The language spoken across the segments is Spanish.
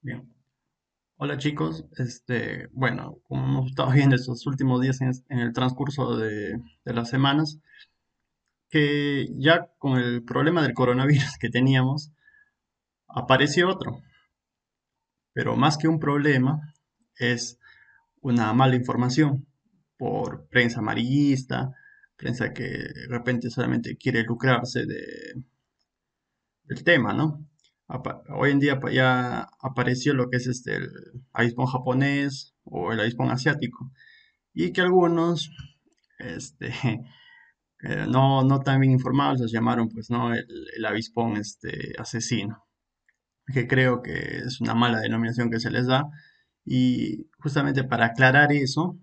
Bien. Hola chicos, bueno, como hemos estado viendo estos últimos días en el transcurso de las semanas, que ya con el problema del coronavirus que teníamos, apareció otro, pero más que un problema, es una mala información por prensa amarillista, prensa que de repente solamente quiere lucrarse del tema, ¿no? Hoy en día ya apareció lo que es el avispón japonés o el avispón asiático y que algunos este, no tan bien informados los llamaron pues no el avispón asesino, que creo que es una mala denominación que se les da y justamente para aclarar eso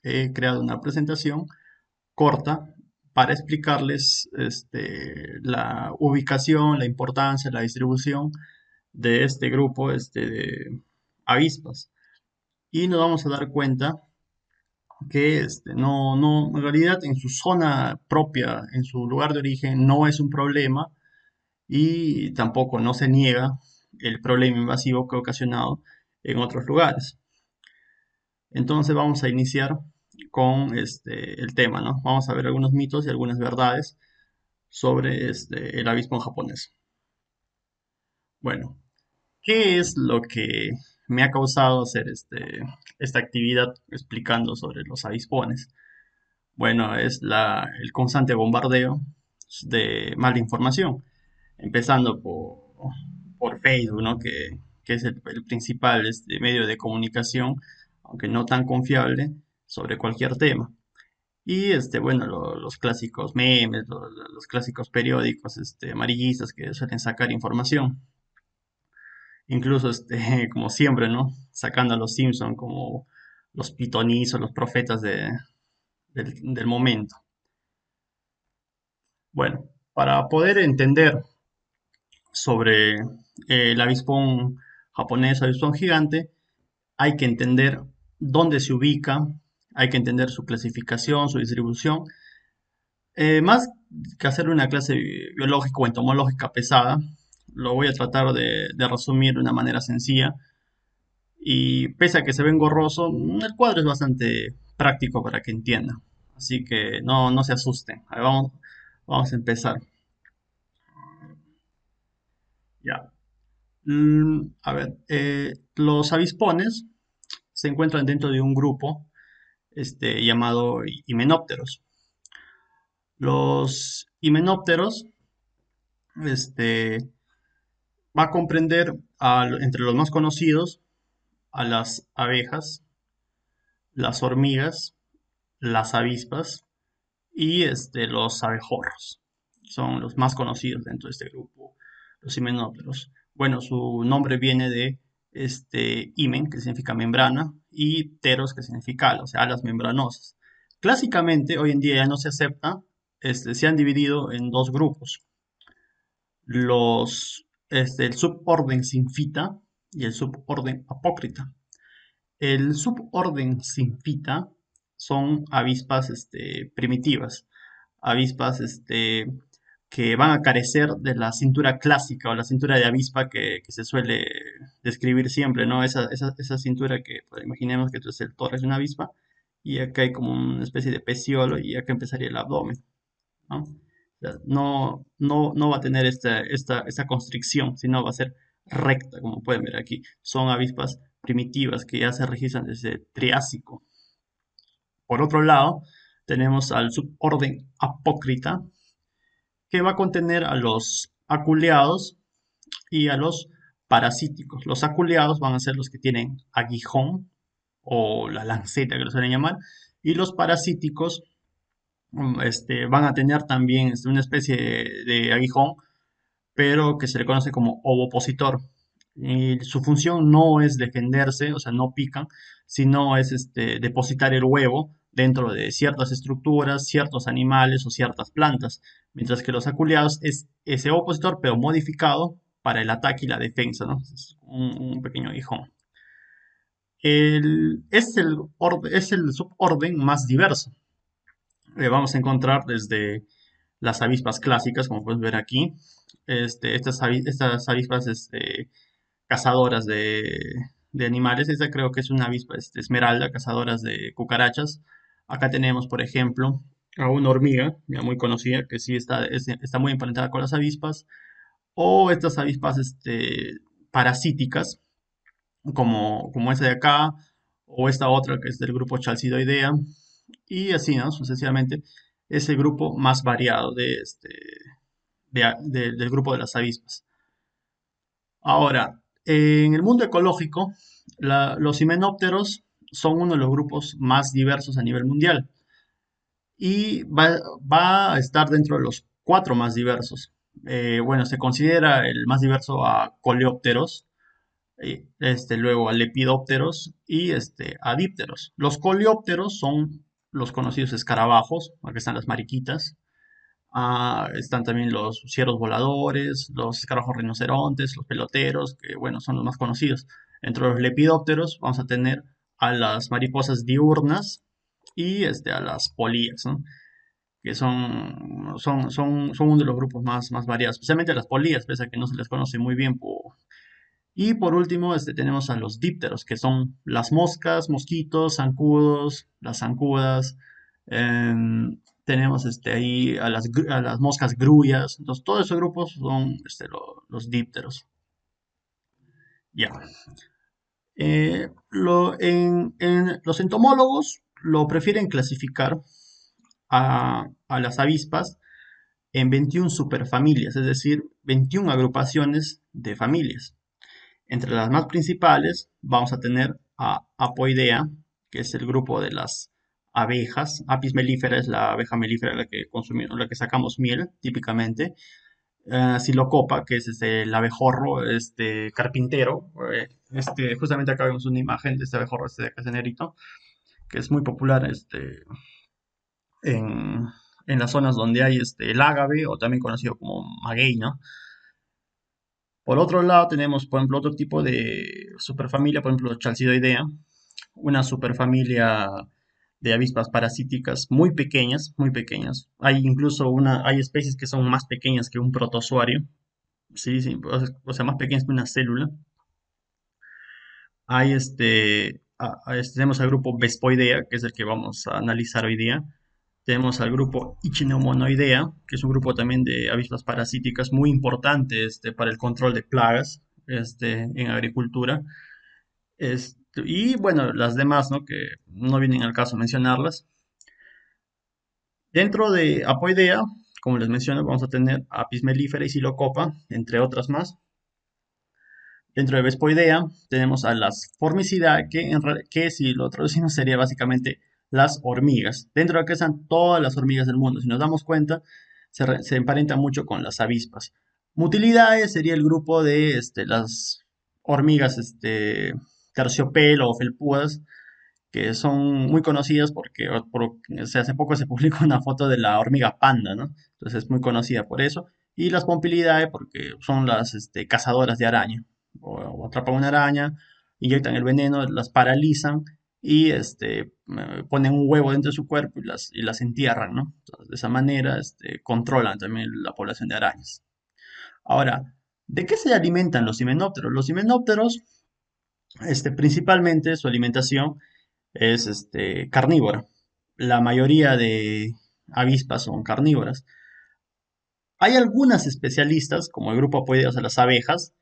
he creado una presentación corta para explicarles la ubicación, la importancia, la distribución de este grupo de avispas. Y nos vamos a dar cuenta que en realidad en su zona propia, en su lugar de origen, no es un problema y tampoco no se niega el problema invasivo que ha ocasionado en otros lugares. Entonces vamos a iniciar con el tema, ¿no? Vamos a ver algunos mitos y algunas verdades sobre el avispón japonés. Bueno, ¿qué es lo que me ha causado hacer esta actividad explicando sobre los avispones? Bueno, es el constante bombardeo de mala información, empezando por Facebook, ¿no? Que es el principal medio de comunicación, aunque no tan confiable, sobre cualquier tema. Y bueno, los clásicos memes, los clásicos periódicos amarillistas que suelen sacar información. Incluso, como siempre, ¿no? Sacando a los Simpson como los pitonizos, los profetas del momento. Bueno, para poder entender sobre el avispón japonés, avispón gigante, hay que entender dónde se ubica, hay que entender su clasificación, su distribución. Más que hacer una clase biológica o entomológica pesada, lo voy a tratar de resumir de una manera sencilla. Y pese a que se ve engorroso, el cuadro es bastante práctico para que entiendan. Así que no se asusten. A ver, vamos a empezar. Ya. A ver, los avispones se encuentran dentro de un grupo llamado himenópteros. Los himenópteros este, va a comprender entre los más conocidos a las abejas, las hormigas, las avispas y los abejorros. Son los más conocidos dentro de este grupo, los himenópteros. Bueno, su nombre viene de himen, que significa membrana, y pteros, que significa alas, o sea, alas membranosas. Clásicamente, hoy en día ya no se acepta, se han dividido en dos grupos. El suborden Symphita y el suborden Apócrita. El suborden Symphita son avispas primitivas, avispas que van a carecer de la cintura clásica o la cintura de avispa que se suele describir siempre, ¿no? Esa cintura que pues, imaginemos que esto es el tórax de una avispa y acá hay como una especie de peciolo y acá empezaría el abdomen, ¿no? O sea, no va a tener esta constricción, sino va a ser recta, como pueden ver aquí. Son avispas primitivas que ya se registran desde Triásico. Por otro lado, tenemos al suborden Apócrita, que va a contener a los aculeados y a los parasíticos. Los aculeados van a ser los que tienen aguijón o la lanceta que lo suelen llamar, y los parasíticos van a tener también una especie de aguijón, pero que se le conoce como ovopositor. Y su función no es defenderse, o sea, no pican, sino es depositar el huevo dentro de ciertas estructuras, ciertos animales o ciertas plantas, mientras que los aculeados es ese opositor, pero modificado para el ataque y la defensa, ¿no? Es un pequeño aguijón. Es el suborden más diverso. Vamos a encontrar desde las avispas clásicas, como puedes ver aquí, estas avispas cazadoras de animales. Esta creo que es una avispa esmeralda, cazadoras de cucarachas. Acá tenemos, por ejemplo, a una hormiga, ya muy conocida, que sí está muy emparentada con las avispas, o estas avispas parasíticas, como esta de acá, o esta otra que es del grupo Chalcidoidea, y así, ¿no? Sucesivamente, es el grupo más variado del grupo de las avispas. Ahora, en el mundo ecológico, los himenópteros son uno de los grupos más diversos a nivel mundial y va a estar dentro de los cuatro más diversos. Bueno, se considera el más diverso a coleópteros, luego a lepidópteros y a dípteros. Los coleópteros son los conocidos escarabajos, aquí están las mariquitas. Están también los ciervos voladores, los escarabajos rinocerontes, los peloteros, que bueno, son los más conocidos. Entre los lepidópteros vamos a tener a las mariposas diurnas y a las polillas, ¿no? Que son uno de los grupos más variados, especialmente las polillas, pese a que no se les conoce muy bien. Y por último, tenemos a los dípteros, que son las moscas, mosquitos, zancudos, las zancudas. Tenemos ahí a las moscas grullas. Entonces, todos esos grupos son los dípteros. Ya. Los entomólogos lo prefieren clasificar a las avispas en 21 superfamilias, es decir, 21 agrupaciones de familias. Entre las más principales vamos a tener a Apoidea, que es el grupo de las abejas. Apis mellifera es la abeja melífera la que consumimos, la que sacamos miel típicamente. Silocopa, que es el abejorro carpintero. Justamente acá vemos una imagen de este abejorro de acá, negrito, que es muy popular en, en las zonas donde hay el ágave, o también conocido como maguey, ¿no? Por otro lado, tenemos, por ejemplo, otro tipo de superfamilia, por ejemplo, Chalcidoidea, una superfamilia de avispas parasíticas muy pequeñas, muy pequeñas. Hay especies que son más pequeñas que un protozoario, sí, sí, o sea, más pequeñas que una célula. Tenemos al grupo Vespoidea, que es el que vamos a analizar hoy día. Tenemos al grupo Ichneumonidae, que es un grupo también de avispas parasíticas muy importante para el control de plagas en agricultura. Y bueno, las demás, ¿no? Que no vienen al caso mencionarlas. Dentro de Apoidea, como les menciono, vamos a tener Apis mellifera y Silocopa, entre otras más. Dentro de Vespoidea tenemos a las Formicidae, que si lo traducimos sería básicamente las hormigas. Dentro de acá están todas las hormigas del mundo. Si nos damos cuenta, se emparenta mucho con las avispas. Mutilidae sería el grupo de las hormigas terciopelo o felpudas, que son muy conocidas porque o sea, hace poco se publicó una foto de la hormiga panda, ¿no? Entonces es muy conocida por eso. Y las Pompilidae porque son las cazadoras de araña. O atrapan una araña, inyectan el veneno, las paralizan y ponen un huevo dentro de su cuerpo y las entierran, ¿no? Entonces, de esa manera controlan también la población de arañas. Ahora, ¿de qué se alimentan los himenópteros? Los himenópteros, principalmente su alimentación es carnívora. La mayoría de avispas son carnívoras. Hay algunas especialistas, como el grupo Apoideas de las abejas,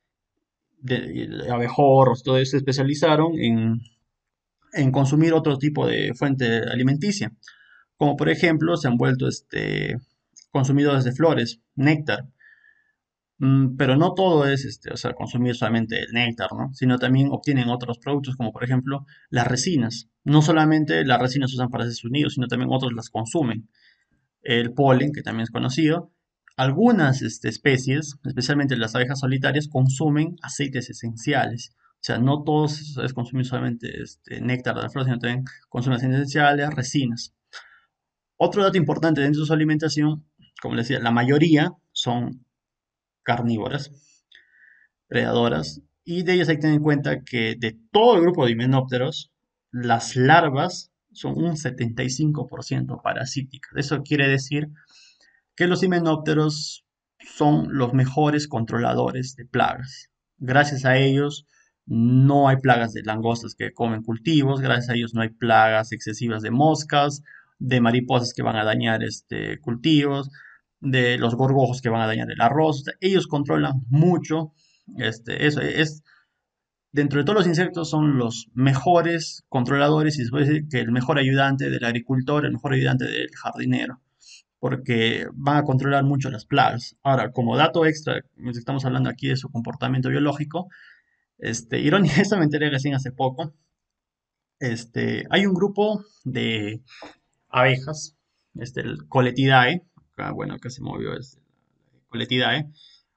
de abejorros, todo eso se especializaron en consumir otro tipo de fuente alimenticia. Como por ejemplo, se han vuelto consumidores de flores, néctar. Pero no todo es o sea, consumir solamente el néctar, ¿no? Sino también obtienen otros productos, como por ejemplo las resinas. No solamente las resinas se usan para hacer sus nidos, sino también otros las consumen. El polen, que también es conocido. Algunas especies, especialmente las abejas solitarias, consumen aceites esenciales. O sea, no todos es consumir solamente néctar de la flor, sino también consumen aceites esenciales, resinas. Otro dato importante dentro de su alimentación, como les decía, la mayoría son carnívoras, predadoras, y de ellas hay que tener en cuenta que de todo el grupo de himenópteros, las larvas son un 75% parasíticas. Eso quiere decir que los himenópteros son los mejores controladores de plagas. Gracias a ellos no hay plagas de langostas que comen cultivos, gracias a ellos no hay plagas excesivas de moscas, de mariposas que van a dañar cultivos, de los gorgojos que van a dañar el arroz. O sea, ellos controlan mucho eso. Dentro de todos los insectos son los mejores controladores y se puede decir que el mejor ayudante del agricultor, el mejor ayudante del jardinero, porque van a controlar mucho las plagas. Ahora, como dato extra, estamos hablando aquí de su comportamiento biológico, irónica, esto me enteré recién hace poco. Hay un grupo de abejas, el Coletidae, acá, bueno, acá se movió Coletidae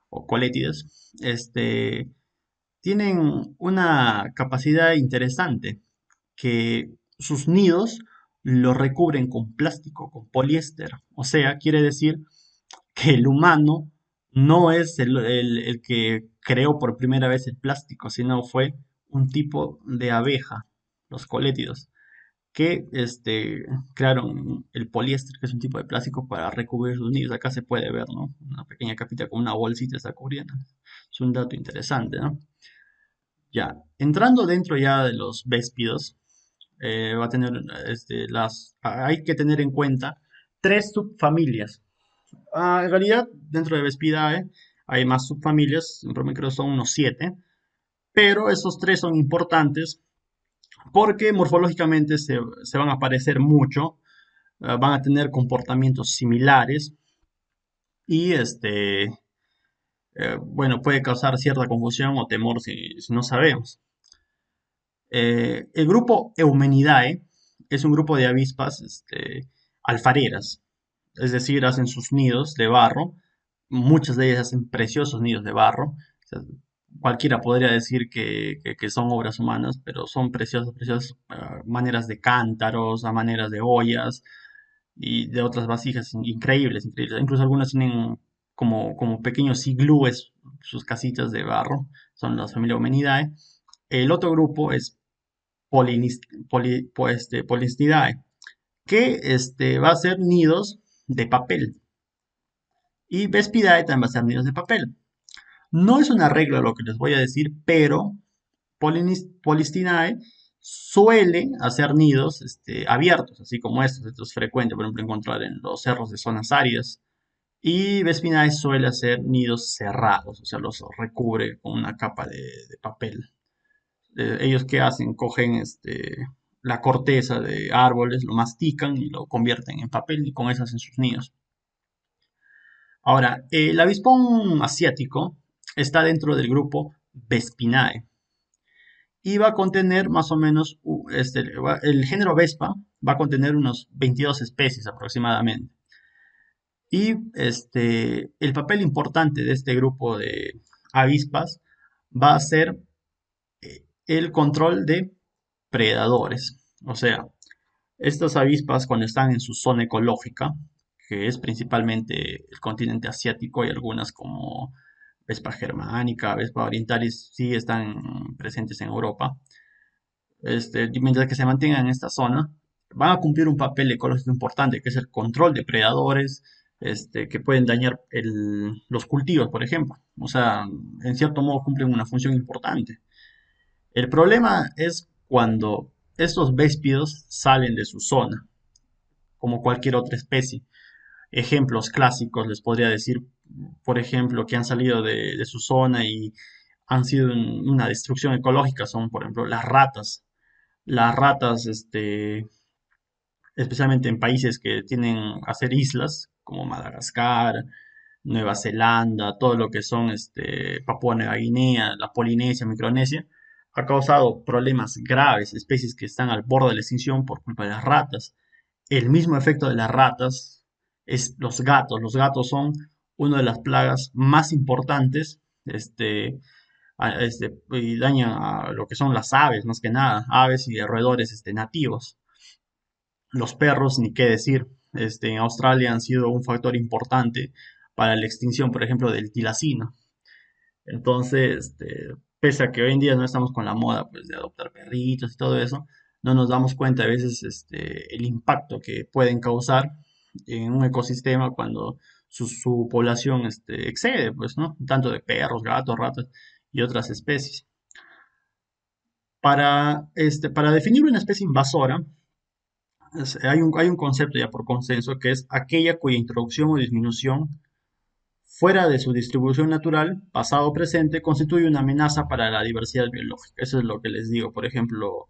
o Colétides, tienen una capacidad interesante, que sus nidos los recubren con plástico, con poliéster. O sea, quiere decir que el humano no es el que creó por primera vez el plástico, sino fue un tipo de abeja, los colétidos, que crearon el poliéster, que es un tipo de plástico para recubrir sus nidos. Acá se puede ver, ¿no? Una pequeña capita con una bolsita está cubriendo. Es un dato interesante, ¿no? Ya, entrando dentro ya de los véspidos, va a tener hay que tener en cuenta tres subfamilias. En realidad, dentro de Vespidae hay más subfamilias, en promedio creo son unos siete, pero esos tres son importantes porque morfológicamente se van a parecer mucho, van a tener comportamientos similares y bueno, puede causar cierta confusión o temor si no sabemos. El grupo Eumenidae es un grupo de avispas alfareras, es decir, hacen sus nidos de barro. Muchas de ellas hacen preciosos nidos de barro. O sea, cualquiera podría decir que son obras humanas, pero son preciosas, preciosas maneras de cántaros, a maneras de ollas y de otras vasijas increíbles, increíbles. Incluso algunas tienen como pequeños iglúes, sus casitas de barro, son la familia Eumenidae. El otro grupo es Polisnidae, que va a ser nidos de papel. Y Vespidae también va a ser nidos de papel. No es una regla lo que les voy a decir, pero Polistinae suele hacer nidos abiertos, así como estos. Esto es frecuente, por ejemplo, encontrar en los cerros de zonas áridas. Y Vespinae suele hacer nidos cerrados, o sea, los recubre con una capa de papel. Ellos qué hacen, cogen la corteza de árboles, lo mastican y lo convierten en papel y con eso hacen sus nidos. Ahora, el avispón asiático está dentro del grupo Vespinae y va a contener más o menos, el género Vespa va a contener unos 22 especies aproximadamente. Y el papel importante de este grupo de avispas va a ser el control de predadores. O sea, estas avispas cuando están en su zona ecológica, que es principalmente el continente asiático y algunas como Vespa germánica, Vespa orientalis, sí están presentes en Europa. Mientras que se mantengan en esta zona, van a cumplir un papel ecológico importante, que es el control de predadores, que pueden dañar los cultivos, por ejemplo. O sea, en cierto modo cumplen una función importante. El problema es cuando estos véspidos salen de su zona, como cualquier otra especie. Ejemplos clásicos les podría decir, por ejemplo, que han salido de su zona y han sido una destrucción ecológica, son, por ejemplo, las ratas. Las ratas, especialmente en países que tienen a ser islas, como Madagascar, Nueva Zelanda, todo lo que son Papúa Nueva Guinea, la Polinesia, Micronesia, ha causado problemas graves, especies que están al borde de la extinción por culpa de las ratas. El mismo efecto de las ratas es los gatos. Los gatos son una de las plagas más importantes, y dañan a lo que son las aves, más que nada, aves y roedores nativos. Los perros, ni qué decir, en Australia han sido un factor importante para la extinción, por ejemplo, del tilacino. Entonces, pese a que hoy en día no estamos con la moda pues, de adoptar perritos y todo eso, no nos damos cuenta a veces el impacto que pueden causar en un ecosistema cuando su población excede, pues, ¿no? Tanto de perros, gatos, ratas. y otras especies. Para definir una especie invasora, hay un concepto ya por consenso que es aquella cuya introducción o disminución fuera de su distribución natural, pasado o presente, constituye una amenaza para la diversidad biológica. Eso es lo que les digo. Por ejemplo,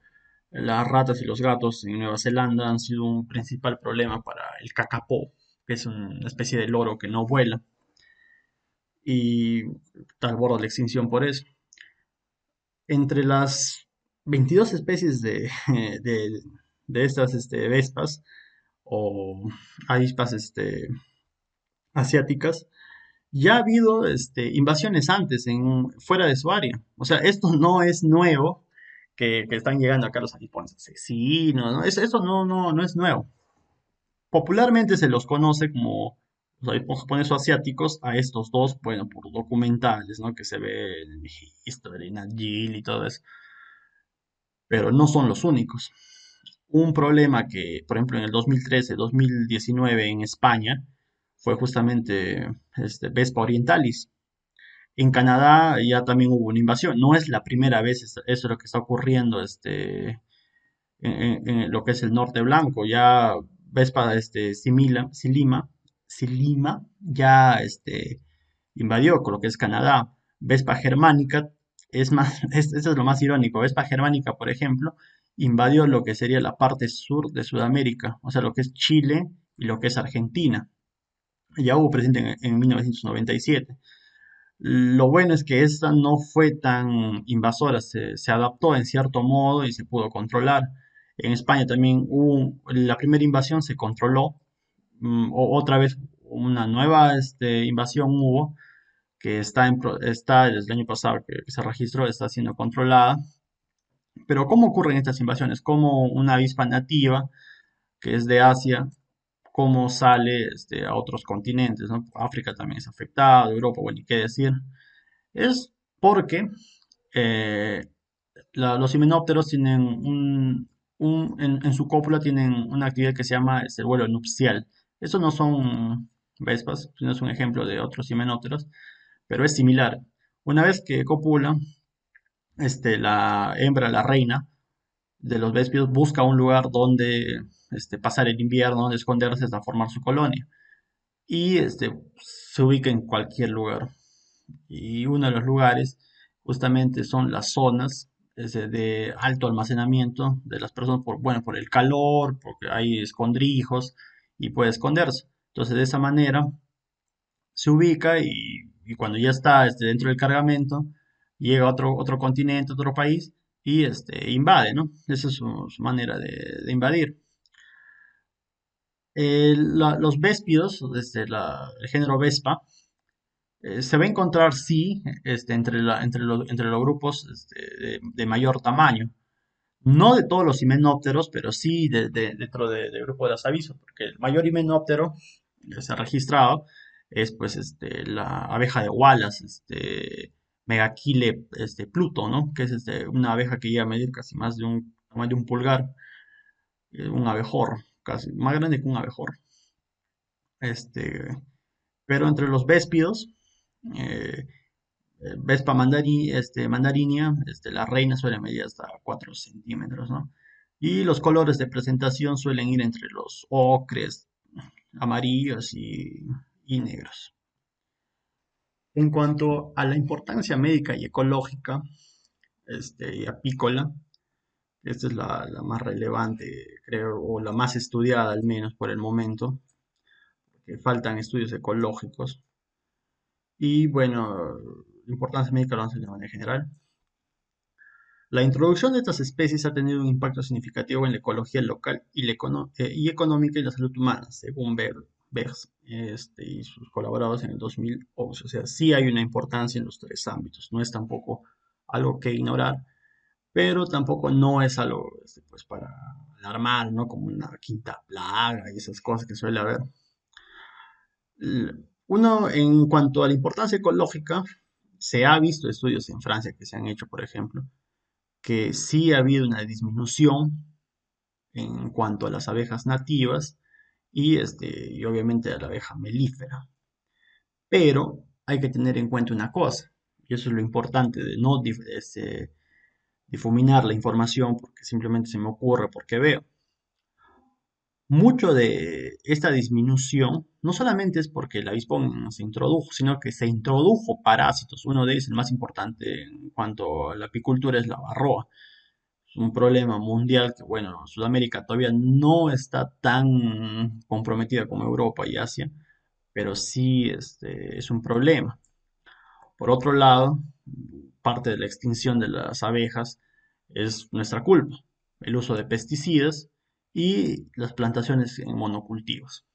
las ratas y los gatos en Nueva Zelanda han sido un principal problema para el cacapó, que es una especie de loro que no vuela y está al borde de la extinción por eso. Entre las 22 especies de, de estas vespas o avispas asiáticas, ya ha habido invasiones antes fuera de su área. O sea, esto no es nuevo que están llegando acá los avipones asesinos, ¿no? Eso no es nuevo. Popularmente se los conoce como los avipones japoneses o asiáticos a estos dos, bueno, por documentales, ¿no? Que se ve en History, Nat Geo y todo eso, pero no son los únicos. Un problema que, por ejemplo, en el 2013-2019 en España fue justamente Vespa orientalis. En Canadá ya también hubo una invasión. No es la primera vez, eso es lo que está ocurriendo en lo que es el norte blanco. Ya Vespa Silima ya invadió con lo que es Canadá. Vespa germánica, es más, eso es lo más irónico. Vespa germánica, por ejemplo, invadió lo que sería la parte sur de Sudamérica, o sea, lo que es Chile y lo que es Argentina. Ya hubo presente en 1997. Lo bueno es que esta no fue tan invasora, se adaptó en cierto modo y se pudo controlar. En España también la primera invasión se controló, otra vez una nueva invasión hubo, que está desde el año pasado que se registró, está siendo controlada. Pero ¿cómo ocurren estas invasiones? Como una avispa nativa, que es de Asia, cómo sale a otros continentes, ¿no? África también es afectado, Europa, bueno, y qué decir. Es porque eh, los himenópteros tienen en su cópula tienen una actividad que se llama el vuelo nupcial. Eso no son vespas, sino es un ejemplo de otros himenópteros, pero es similar. Una vez que copula, la hembra, la reina de los véspidos, busca un lugar donde pasar el invierno, donde esconderse hasta formar su colonia. Y se ubica en cualquier lugar. Y uno de los lugares justamente son las zonas de alto almacenamiento de las personas por, bueno, por el calor, porque hay escondrijos y puede esconderse. Entonces de esa manera se ubica y cuando ya está dentro del cargamento, llega a otro continente, otro país y invade, ¿no? Esa es su manera de invadir. Los véspidos, el género Vespa, se va a encontrar, sí, entre los grupos de mayor tamaño. No de todos los himenópteros, pero sí dentro del grupo de las avisos, porque el mayor himenóptero que se ha registrado es pues la abeja de Wallace, Megachile Pluto, ¿no? Que es una abeja que llega a medir casi más de un pulgar, un abejorro, casi más grande que un abejorro. Este, pero entre los véspidos, eh, Vespa mandarinia, la reina suele medir hasta 4 centímetros, ¿no? Y los colores de presentación suelen ir entre los ocres, amarillos y negros. En cuanto a la importancia médica y ecológica, y apícola, esta es la más relevante, creo, o la más estudiada al menos por el momento, que faltan estudios ecológicos. Y bueno, la importancia médica lo vamos a ver de manera general. La introducción de estas especies ha tenido un impacto significativo en la ecología local y económica y la salud humana, según Bergs y sus colaboradores en el 2011. O sea, sí hay una importancia en los tres ámbitos. No es tampoco algo que ignorar, pero tampoco no es algo pues, para alarmar, ¿no? Como una quinta plaga y esas cosas que suele haber. Uno, en cuanto a la importancia ecológica, se ha visto estudios en Francia que se han hecho, por ejemplo, que sí ha habido una disminución en cuanto a las abejas nativas y obviamente a la abeja melífera. Pero hay que tener en cuenta una cosa. Y eso es lo importante de no difuminar la información porque simplemente se me ocurre, porque veo. Mucho de esta disminución no solamente es porque el avispón se introdujo, sino que se introdujo parásitos. Uno de ellos, el más importante en cuanto a la apicultura, es la varroa. Es un problema mundial que, bueno, Sudamérica todavía no está tan comprometida como Europa y Asia, pero sí es un problema. Por otro lado, parte de la extinción de las abejas es nuestra culpa, el uso de pesticidas y las plantaciones en monocultivos.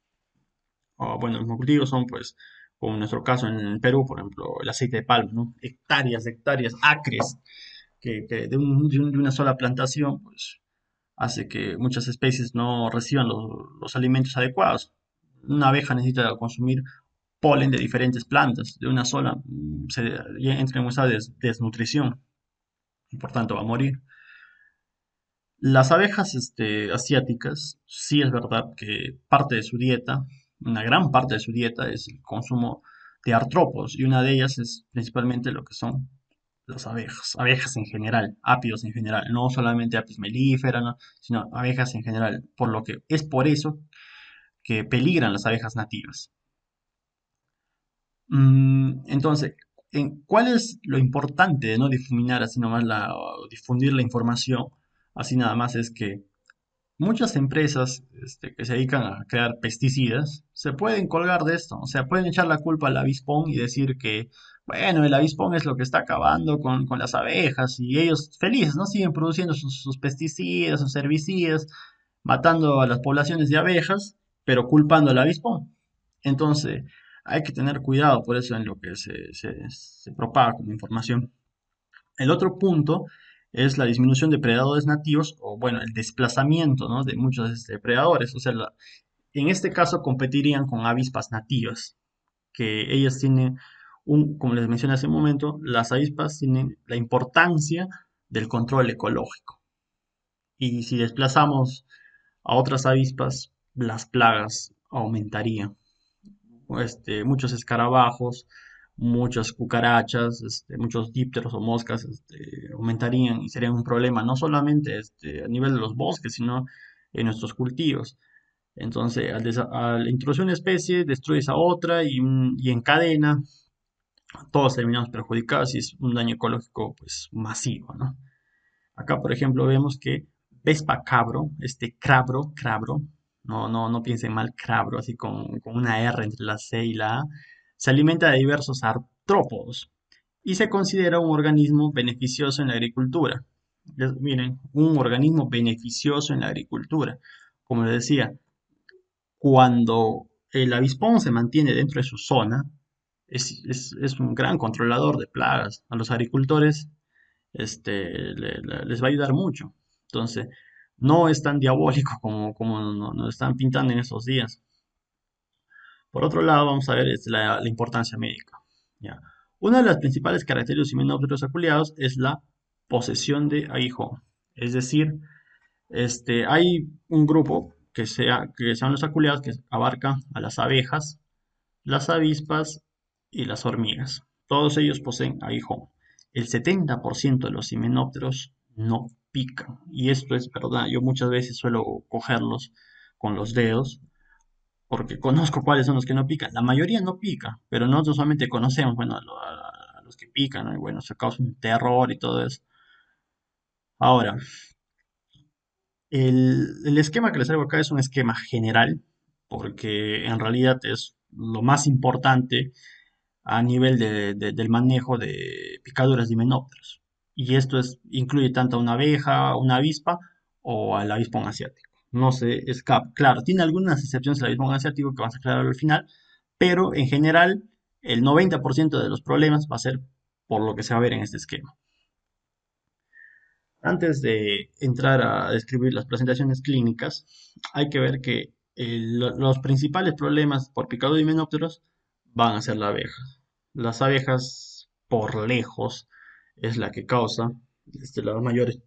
Bueno, los monocultivos son, pues, como en nuestro caso en Perú, por ejemplo, el aceite de palma, ¿no? Hectáreas, hectáreas, acres, que de una sola plantación, pues, hace que muchas especies no reciban los alimentos adecuados. Una abeja necesita consumir polen de diferentes plantas, de una sola, ya entra en un estado de desnutrición y por tanto va a morir. Las abejas asiáticas, sí es verdad que parte de su dieta, una gran parte de su dieta es el consumo de artrópodos y una de ellas es principalmente lo que son las abejas, abejas en general, ápidos en general, no solamente apis mellifera, ¿no? Sino abejas en general, por lo que es por eso que peligran las abejas nativas. Entonces, ¿cuál es lo importante de no difuminar así nomás o difundir la información? Así nada más es que muchas empresas que se dedican a crear pesticidas se pueden colgar de esto, o sea, pueden echar la culpa al avispón y decir que, bueno, el avispón es lo que está acabando con las abejas y ellos felices, ¿no? Siguen produciendo sus pesticidas, sus herbicidas, matando a las poblaciones de abejas, pero culpando al avispón. Entonces, hay que tener cuidado por eso en lo que se propaga como información. El otro punto es la disminución de predadores nativos o, bueno, el desplazamiento, ¿no? De muchos depredadores. O sea, en este caso competirían con avispas nativas, que ellas tienen como les mencioné hace un momento, las avispas tienen la importancia del control ecológico. Y si desplazamos a otras avispas, las plagas aumentarían. Muchos escarabajos, muchas cucarachas, muchos dípteros o moscas aumentarían y serían un problema no solamente a nivel de los bosques, sino en nuestros cultivos. Entonces, al introducir una especie, destruyes a otra y en cadena todos terminamos perjudicados y es un daño ecológico pues masivo, ¿no? Acá, por ejemplo, vemos que Vespa cabro, crabro, no piensen mal, crabro, así con una R entre la C y la A, se alimenta de diversos artrópodos y se considera un organismo beneficioso en la agricultura. Miren, un organismo beneficioso en la agricultura. Como les decía, cuando el avispón se mantiene dentro de su zona, es un gran controlador de plagas. A los agricultores les va a ayudar mucho. Entonces, no es tan diabólico como nos están pintando en estos días. Por otro lado, vamos a ver la importancia médica. ¿Ya? Una de las principales características de los himenópteros aculeados es la posesión de aguijón. Es decir, hay un grupo que son los aculeados que abarca a las abejas, las avispas y las hormigas. Todos ellos poseen aguijón. El 70% de los himenópteros no pican. Y esto es verdad. Yo muchas veces suelo cogerlos con los dedos porque conozco cuáles son los que no pican. La mayoría no pica, pero nosotros solamente conocemos, bueno, a los que pican, ¿no? Y bueno, se causa un terror y todo eso. Ahora, el esquema que les traigo acá es un esquema general, porque en realidad es lo más importante a nivel del manejo de picaduras de himenópteros. Y esto incluye tanto a una abeja, una avispa o al avispón asiático. No se escapa. Claro, tiene algunas excepciones el avispón asiático que vamos a aclarar al final, pero en general el 90% de los problemas va a ser por lo que se va a ver en este esquema. Antes de entrar a describir las presentaciones clínicas, hay que ver que los principales problemas por picado de himenópteros van a ser la abeja. Las abejas, por lejos, es la que causa las mayores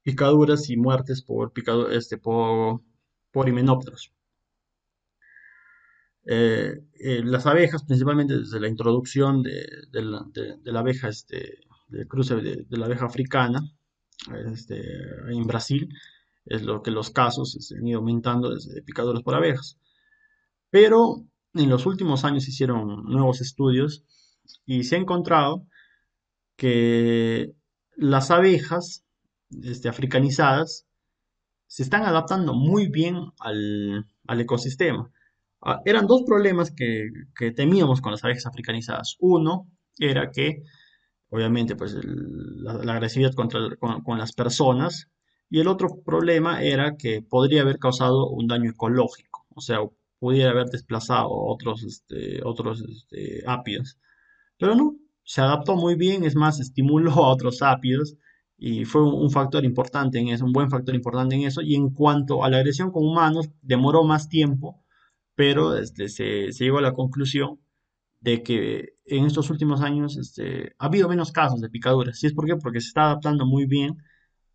picaduras y muertes por himenópteros. Las abejas, principalmente desde la introducción de la abeja, del cruce de la abeja africana, este, en Brasil, es lo que los casos han ido aumentando desde picaduras por abejas. Pero en los últimos años se hicieron nuevos estudios y se ha encontrado que las abejas africanizadas se están adaptando muy bien al ecosistema. Eran dos problemas que temíamos con las abejas africanizadas. Uno era que, obviamente, pues la agresividad con las personas. Y el otro problema era que podría haber causado un daño ecológico. O sea, pudiera haber desplazado otros ápidos. Pero no, se adaptó muy bien, es más, estimuló a otros ápidos y fue un factor importante en eso, un buen factor importante en eso. Y en cuanto a la agresión con humanos, demoró más tiempo, pero se llegó a la conclusión de que en estos últimos años ha habido menos casos de picaduras. ¿Sí es por qué? Porque se está adaptando muy bien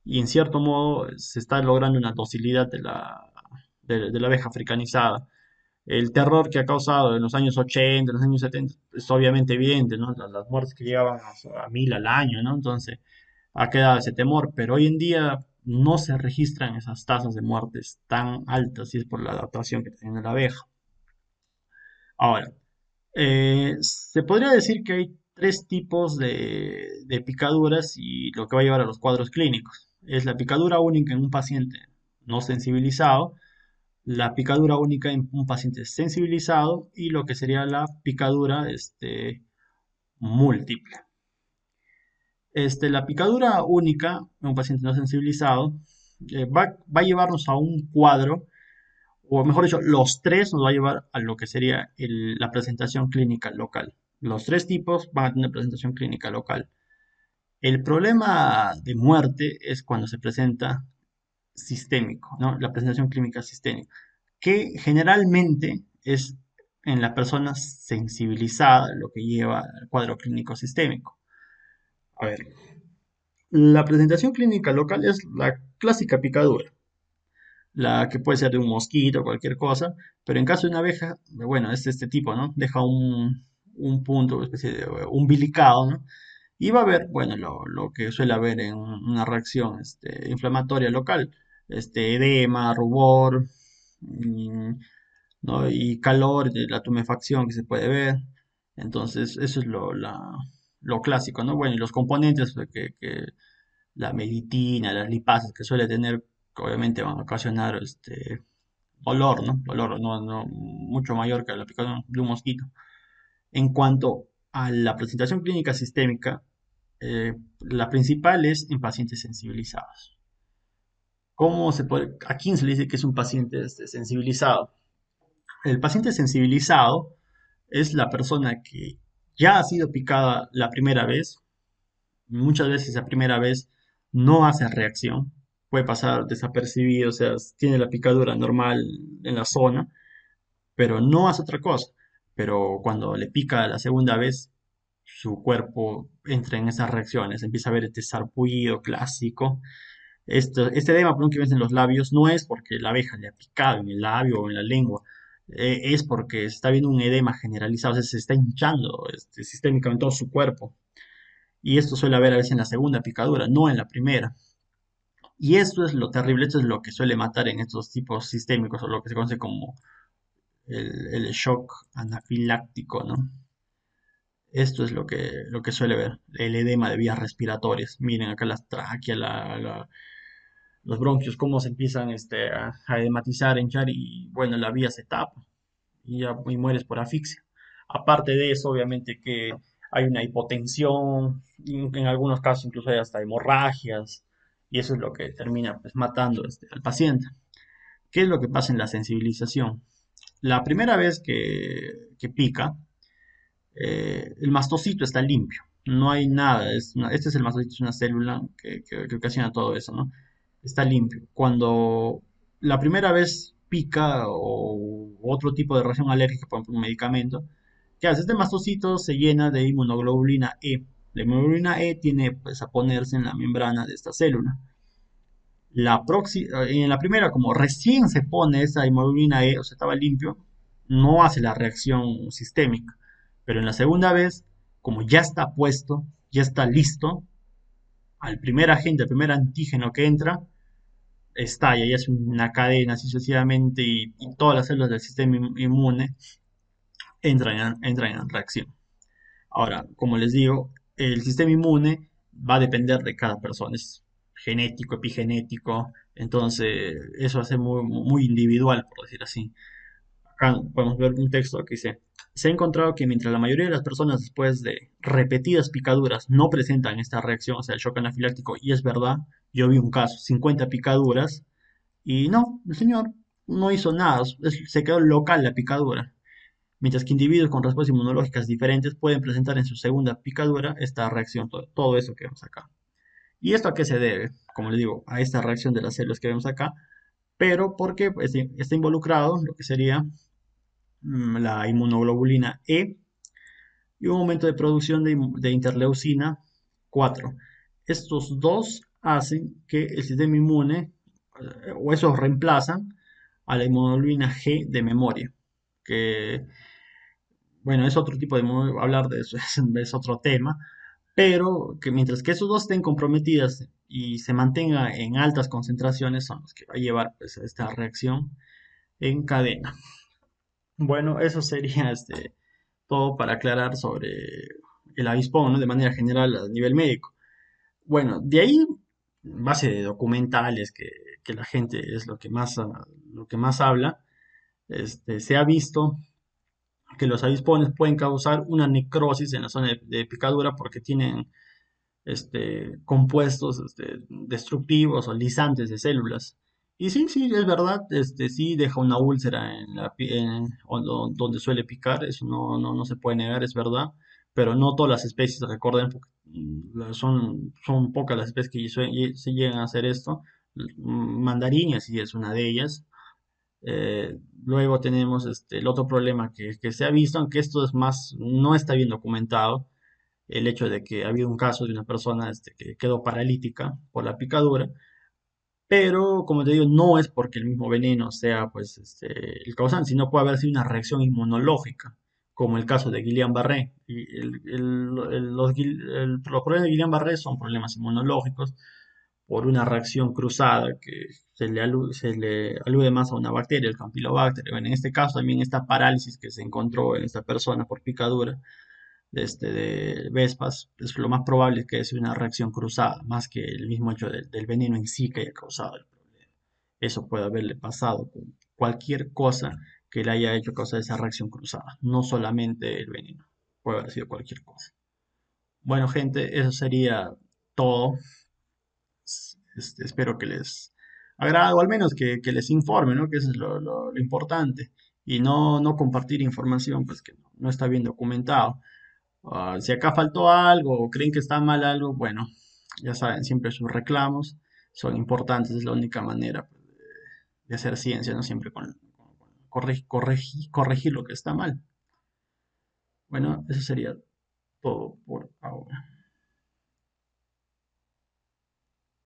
y en cierto modo se está logrando una docilidad de la abeja africanizada. El terror que ha causado en los años 80, en los años 70, es obviamente evidente, ¿no? Las muertes que llegaban a 1000 al año, ¿no? Entonces, ha quedado ese temor, pero hoy en día no se registran esas tasas de muertes tan altas y es por la adaptación que tiene la abeja. Ahora, se podría decir que hay tres tipos de picaduras y lo que va a llevar a los cuadros clínicos. Es la picadura única en un paciente no sensibilizado, la picadura única en un paciente sensibilizado y lo que sería la picadura múltiple. La picadura única en un paciente no sensibilizado va a llevarnos a un cuadro, o mejor dicho, los tres nos va a llevar a lo que sería la presentación clínica local. Los tres tipos van a tener presentación clínica local. El problema de muerte es cuando se presenta sistémico, ¿no? La presentación clínica sistémica, que generalmente es en la persona sensibilizada lo que lleva al cuadro clínico sistémico. A ver, la presentación clínica local es la clásica picadura, la que puede ser de un mosquito o cualquier cosa, pero en caso de una abeja, bueno, es este tipo, ¿no? Deja un punto, una especie de umbilicado, ¿no? Y va a haber, bueno, lo que suele haber en una reacción inflamatoria local, edema, rubor, mm, ¿no? Y calor de la tumefacción que se puede ver. Entonces, eso es lo clásico, ¿no? Bueno, y los componentes que la meditina, las lipases que suele tener, que obviamente van a ocasionar dolor, ¿no? Dolor mucho mayor que la picadura de un mosquito. En cuanto a la presentación clínica sistémica, la principal es en pacientes sensibilizados. ¿A quién se le dice que es un paciente sensibilizado? El paciente sensibilizado es la persona que ya ha sido picada la primera vez. Muchas veces esa primera vez no hace reacción, puede pasar desapercibido, o sea, tiene la picadura normal en la zona, pero no hace otra cosa. Pero cuando le pica la segunda vez, su cuerpo entra en esas reacciones, empieza a ver este sarpullido clásico. Este edema, por ejemplo, que ves en los labios, no es porque la abeja le ha picado en el labio o en la lengua, es porque se está viendo un edema generalizado, o sea, se está hinchando sistémicamente todo su cuerpo. Y esto suele haber a veces en la segunda picadura, no en la primera. Y esto es lo terrible, esto es lo que suele matar en estos tipos sistémicos, o lo que se conoce como el shock anafiláctico, ¿no? Esto es lo que suele ver, el edema de vías respiratorias. Miren acá las tráqueas, los bronquios, cómo se empiezan a edematizar, a hinchar y bueno, la vía se tapa y mueres por asfixia. Aparte de eso, obviamente que hay una hipotensión, y en algunos casos incluso hay hasta hemorragias y eso es lo que termina pues, matando al paciente. ¿Qué es lo que pasa en la sensibilización? La primera vez que pica, el mastocito está limpio, no hay nada. Este es el mastocito, es una célula que ocasiona todo eso, ¿no? Está limpio. Cuando la primera vez pica o otro tipo de reacción alérgica, por ejemplo, un medicamento, ¿qué hace? Este mastocito se llena de inmunoglobulina E. La inmunoglobulina E tiene pues, a ponerse en la membrana de esta célula. En la primera, como recién se pone esa inmunoglobulina E, o sea, estaba limpio, no hace la reacción sistémica. Pero en la segunda vez, como ya está puesto, ya está listo, al primer agente, al primer antígeno que entra, estalla y es una cadena así sucesivamente y todas las células del sistema inmune entran en reacción. Ahora, como les digo, el sistema inmune va a depender de cada persona, es genético, epigenético, entonces eso va a ser muy individual, por decir así. Acá podemos ver un texto que dice, se ha encontrado que mientras la mayoría de las personas después de repetidas picaduras no presentan esta reacción, o sea, el shock anafiláctico, y es verdad, yo vi un caso, 50 picaduras, y no, el señor no hizo nada, se quedó local la picadura. Mientras que individuos con respuestas inmunológicas diferentes pueden presentar en su segunda picadura esta reacción, todo eso que vemos acá. ¿Y esto a qué se debe? Como le digo, a esta reacción de las células que vemos acá, pero porque pues, está involucrado lo que sería la inmunoglobulina E y un aumento de producción de interleucina 4. Estos dos hacen que el sistema inmune, o esos reemplazan a la inmunoglobulina G de memoria, que bueno, es otro tipo de hablar de eso, es otro tema, pero que mientras que esos dos estén comprometidas y se mantenga en altas concentraciones son los que va a llevar pues, a esta reacción en cadena. Bueno, eso sería todo para aclarar sobre el avispón, ¿no? De manera general a nivel médico. Bueno, de ahí, en base de documentales que la gente es lo que más habla, se ha visto que los avispones pueden causar una necrosis en la zona de picadura porque tienen compuestos destructivos o lisantes de células. Y sí, sí, es verdad, sí deja una úlcera en donde suele picar, eso no se puede negar, es verdad, pero no todas las especies, recuerden, porque, son pocas las especies que se llegan a hacer esto. Mandariña sí es una de ellas. Luego tenemos el otro problema que se ha visto, aunque esto es más, no está bien documentado, el hecho de que ha habido un caso de una persona que quedó paralítica por la picadura, pero como te digo, no es porque el mismo veneno sea pues el causante, sino puede haber sido una reacción inmunológica, como el caso de Guillain-Barré. Y los problemas de Guillain-Barré son problemas inmunológicos por una reacción cruzada que se le alude más a una bacteria, el Campylobacter. Bueno, en este caso también esta parálisis que se encontró en esta persona por picadura de Vespas, es lo más probable que sea una reacción cruzada, más que el mismo hecho del veneno en sí que haya causado el problema. Eso puede haberle pasado con cualquier cosa que le haya hecho causar esa reacción cruzada, no solamente el veneno, puede haber sido cualquier cosa. Bueno, gente, eso sería todo. Espero que les agrade o al menos que les informe, ¿no? Que eso es lo importante. Y no compartir información pues que no está bien documentado. Si acá faltó algo o creen que está mal algo, bueno, ya saben, siempre sus reclamos son importantes, es la única manera pues, de hacer ciencia, ¿no? Siempre corregir lo que está mal. Bueno, eso sería todo por ahora.